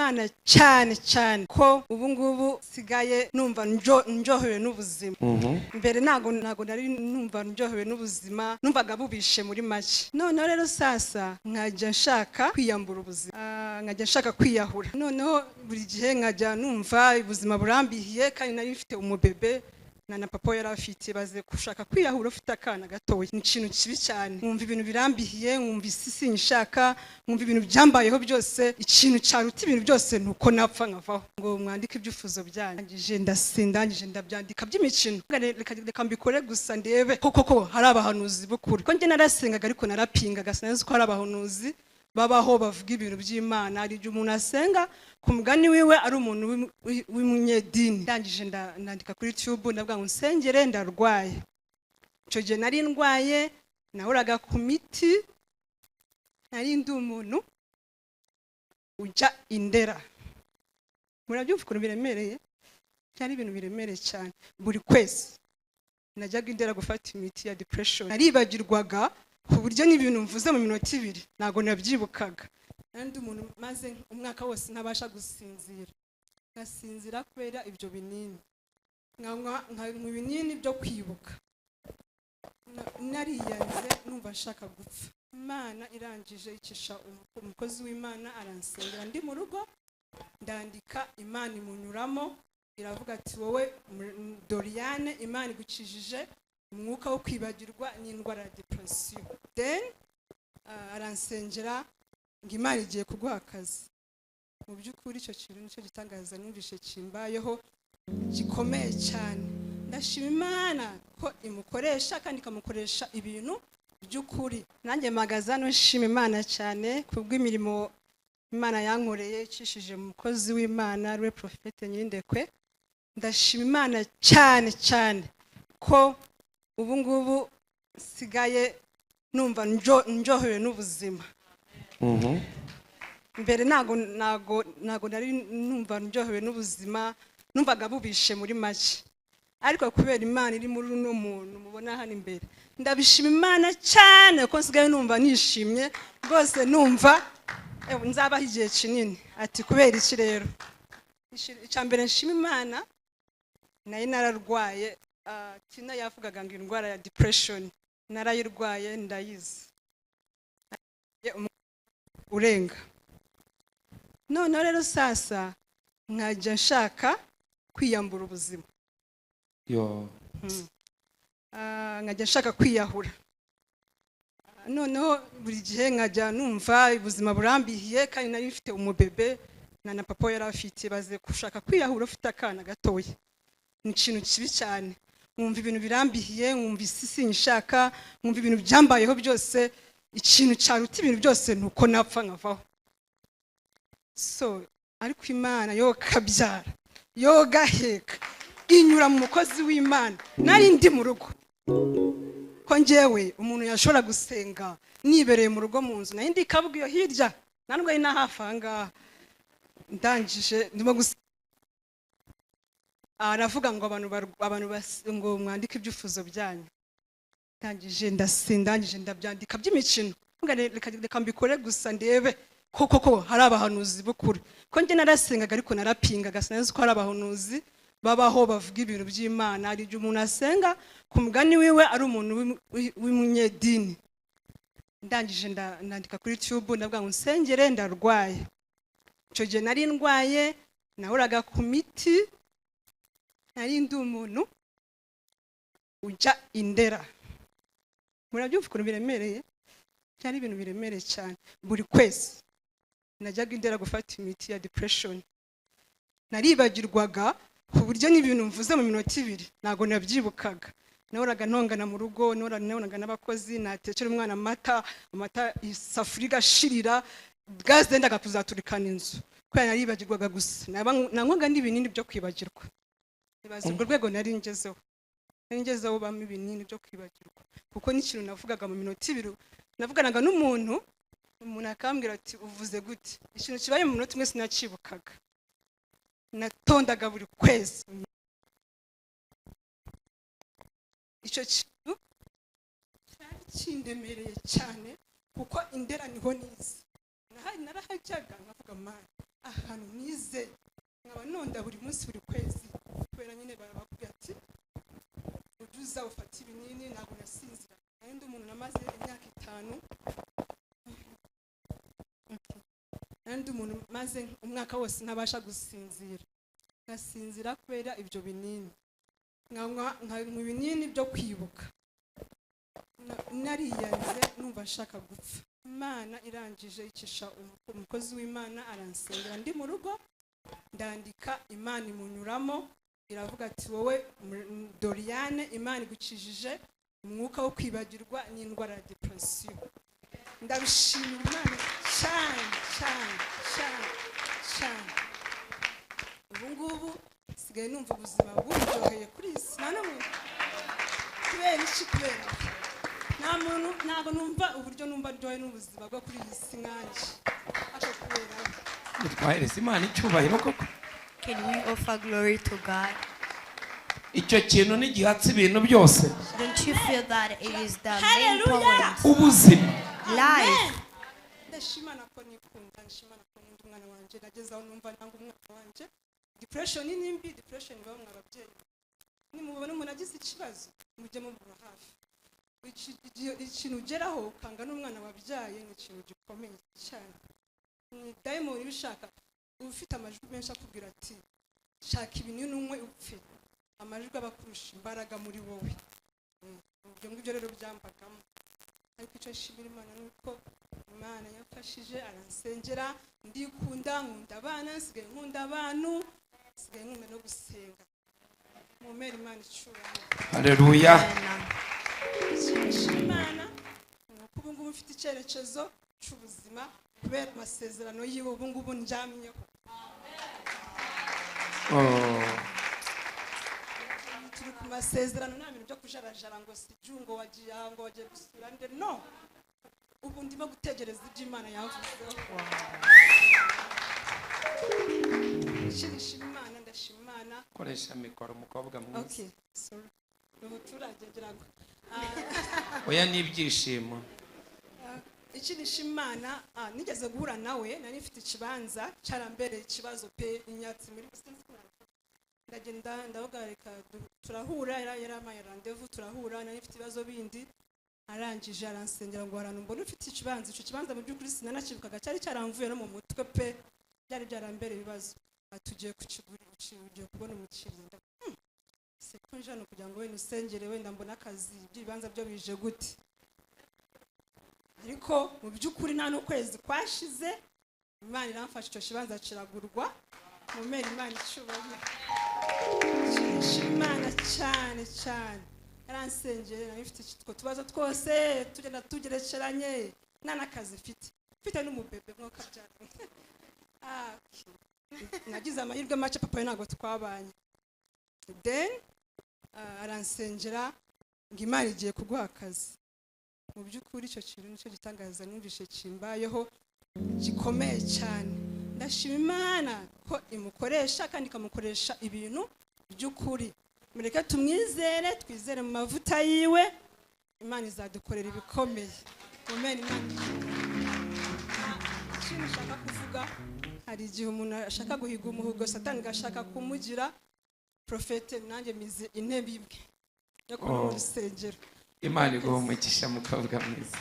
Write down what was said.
Imana cyane cyane ko ubu ngubu sigaye numva njohewe n'ubuzima. Mbere nago nari numva njohewe n'ubuzima, numvaga bubishe muri make. Noneho rero sasa nkajya nshaka kwiyambura ubuzima, nkajya nshaka kwiyahura. Noneho buri gihe nkajya numva ubuzima burambihiye, kandi nari mfite umubebe na papa yari afite, baze kushaka kwiyahura ufite akana gatoya. Ni ikintu kibi cyane, nkumva ibintu birambihiye, nkumva isi nshaka, nkumva ibintu byambayeho byose. Ikintu cyaruta ibintu byose nuko napfa nkavaho. Ngo mwandike ibyifuzo byanyu. Ndangije ndabyandika by'imikino, reka mbikore gusa ndebe koko hari abahanuzi b'ukuri. Ko njye narasengaga ariko narapingaga, sinzi ko hari abahanuzi babaho bavuga ibintu by'Imana. Ari byo umuntu asenga ku mugani wiwe ari umuntu w'umunyedini. Ndangije ndandika kuri YouTube, ndavuga ngo nsengere ndarwaye. Icyo gihe nari ndwaye, nahoraga ku miti, nari ndi umuntu ujya Indera. Murabyumva ukuntu biremereye? Cyari ibintu biremereye cyane. Buri kwezi najyaga Indera gufata imiti ya depression. Naribagirwaga ku buryo n'ibintu mvuze mu minota 2 ntago nabyibukaga. Nandi umuntu maze umwaka wose ntabasha gusinzira. Ngasinzira kubera ibyo binini. Nkanywa ibinini byo kwibuka. Nariyanze numva nshaka gupfa. Imana irangije icisha umukozi w'Imana aransengera ndi mu rugo, ndandika, Imana imunyuramo iravuga ati wowe Doriane, Imana igukijije umwuka wo kwibagirwa n'indwara ya depression. Then aransengera ngo Imana igiye kuguha akazi. Mu by'ukuri icyo kintu nicyo gitangaza numvishe kimbayeho gikomeye cyane. Ndashima Imana ko imukoresha kandi ikamukoresha ibintu by'ukuri. Nanjye magazano nshima Imana cyane kubw'imirimo Imana yankoreye icishije mu mukozi w'Imana ariwe Prophet Nyirindekwe. Ndashima Imana cyane ko ubu ngubu sigaye numva njohewe n'ubuzima. Mbere nago nari numva njohewe n'ubuzima, numvaga bubishe muri make. Ariko kubera Imana iri muri uno muntu mubona hano imbere, ndabishima Imana cyane ko nsigaye numva nishimye rwose, numva nzabaho igihe kinini. Ati kubera iki rero? Icyambere nshima Imana, nayo nararwaye. Tina yavugaga ngo indwara ya depression narayirwaye, ndayizi urenga. None rero sasa nkajya nshaka kwiyambura ubuzima. Nkajya nshaka kwiyahura. Noneho buri gihe nkajya numva ubuzima burambihiye, kandi nari mfite umubebe na papa yari afite, baze kushaka kwiyahura ufite akana gatoya. Ni ikintu kibi cyane, nkumva ibintu birambihiye, nkumva isi nshaka, nkumva ibintu byambayeho byose. Ikintu cyaruta ibintu byose nuko napfa nkavaho. So ariko Imana yo kabyara, yo gaheka, inyura mu mukozi w'Imana. Nari ndi mu rugo, ko njyewe umuntu yashobora gusenga nibereye mu rugo mu nzu, nayo ndi Kabugiyo hirya, nandwa ari na hafi ahangaha. Ndangije ndimo aravuga ngo abantu ngo mwandike ibyifuzo byanyu. Ndangije ndabyandika by'imikino, reka mbikore gusa ndebe koko hari abahanuzi b'ukuri. Ko njye narasengaga ariko narapingaga, sinzi ko hari abahanuzi babaho bavuga ibintu by'Imana. Ari byo umuntu asenga ku mugani wiwe ari umuntu w'umunyedini. Ndangije ndandika kuri YouTube, ndavuga ngo nsengere ndarwaye. Icyo gihe nari ndwaye, nahoraga ku miti, nari ndi umuntu ujya Indera. Murabyumva ukuntu biremereye? Cyari ibintu biremereye cyane. Buri kwezi najyaga Indera gufata imiti ya depression. Naribagirwaga ku buryo n'ibintu mvuze mu minota 2 ntago nabyibukaga. Nahoraga ntongana mu rugo, nahoraga n'abakozi, natekera umwana amata isafuri gashirira, gaze ndaga kuzaturikana inzu. Kwa naribagirwaga gusa, nanywaga n'ibinini byo kwibagirwa. Ibaze urwo rwego nari ngezeho. Ngezeho bamwe ibinini byo kwibagirwa, kuko n'ikintu navugaga mu minota 2 navuganaga n'umuntu akambwira ati uvuze gute. Ikintu kibaye mu minota 1 sinakibukaga. Natondaga buri kwezi. Icyo kintu cyari kindemereye cyane, kuko Indera niho nize. Narahajyaga nkavuga Mana, ahantu nize nkaba nonda buri munsi buri kwezi kubera nyine bakubwira ati ujuza ufata ibinini ntabwo nasinzira kandi umuntu namaze imyaka 5 kandi umuntu maze umwaka wose ntabasha gusinzira ngasinzira kubera ibyo binini nkanywa ibinini byo kwibuka nariyanze numva nshaka gupfa Imana irangije icisha umukozi w'Imana aransengera ndi mu rugo ndandika Imana imunyuramo iravuga ati wowe Doriane Imana igukijije umwuka wo kwibagirwa n'indwara ya depression ndabishimira Imana cyane ubu ngubu sigaye numva ubuzima bw'uryoheye kuri isi kubera iki kubera nta muntu ntabwo numva uburyo numva ryohe n'ubuzima bwo kuri iyi si nkanje akakubera twahereza Imana icyubahiro koko. Can we offer glory to God? Icyo kintu ni gihatse ibintu byose. Don't you feel that it is the main point? Ubuzima. Life. ndashimana ko nikunda ndashimana ko nkunda umwana wanje nagezaho numva nanga umwana wanje depression ni mbi depression iba mu ababyeyi nimubona umuntu agize ikibazo mujye mubura hafi ikintu ugeraho ukanga n'umwana wabyaye ni ikintu gikomeye cyane ni diamond bishaka ufite amajwi menshi akubwira ati shaka ibintu umwe upfe amajwi abakurusha imbaraga muri wowe ibyo ngibyo rero byambagamo ariko icyo nshimira Imana nuko Imana yafashije aransengera ndikunda nkunda abana nsigaye nkunda abantu nsigaye nkunda no gusenga mumere Imana icuramo. Haleluya. Imana nuko ubu ngubu mfite icyerekezo cy'ubuzima kubera amasezerano yiwe ubu ngubu njamyeho. Turi ku masezerano nta bintu byo kujarajara ngo sijungo wagiye ngo wagiye gusura nde no ubu ndimo gutegereza ibyo Imana yavuzeho. Shimishima Imana ndashimana koresha mikoro umukobwa mwiza. Okay sorry n'umuturage girago oya n'ibyishimo iki nishimana nigeze guhura nawe nari mfite ikibanza cyarambereye ikibazo pe inyatsi muri ndagenda ndavugareka turahura yari amaye rendezvous turahura nari mfite ibibazo bindi arangije aransengera ngo harano mbona ufite ikibanza icyo kibanza mu by'ukuri sinanakibukaga cyari cyaramvuye no mu mutwe pe byari byarambereye ibibazo atugiye kukigura ugiye kubona umukiriya se kunjana kugira ngo wenda usengere wenda mbona akazi by'ibibanza byo bije gute ariko mu by'ukuri nta n'ukwezi kwashize Imana iramfasha icyo kibanza kiragurwa mu meri Imana icubahiro Imana cyane yaransengere nari mfite itwo tubazo twose tugenda tugerekeranye nta n'akazi mfite n'umubebe mwuka byaranye nagize amahirwe make papa we ntabwo twabanye then aransengera ngo Imana igiye kuguha akazi mu by'ukuri icyo kintu nicyo gitangaza numvishe kimbayeho gikomeye cyane ndashima Imana ko imukoresha kandi ikamukoresha ibintu by'ukuri mureke tumwizere twizere mu mavuta yiwe Imana izadukorera ibikomeye amen. Imana ikintu nshaka kuvuga hari igihe umuntu ashaka guhiga umuhugo Satani gashaka kumugira profete nanjye mize intebe ibwe yo ku rusengero. Imana iguha umugisha mukobwa mwiza.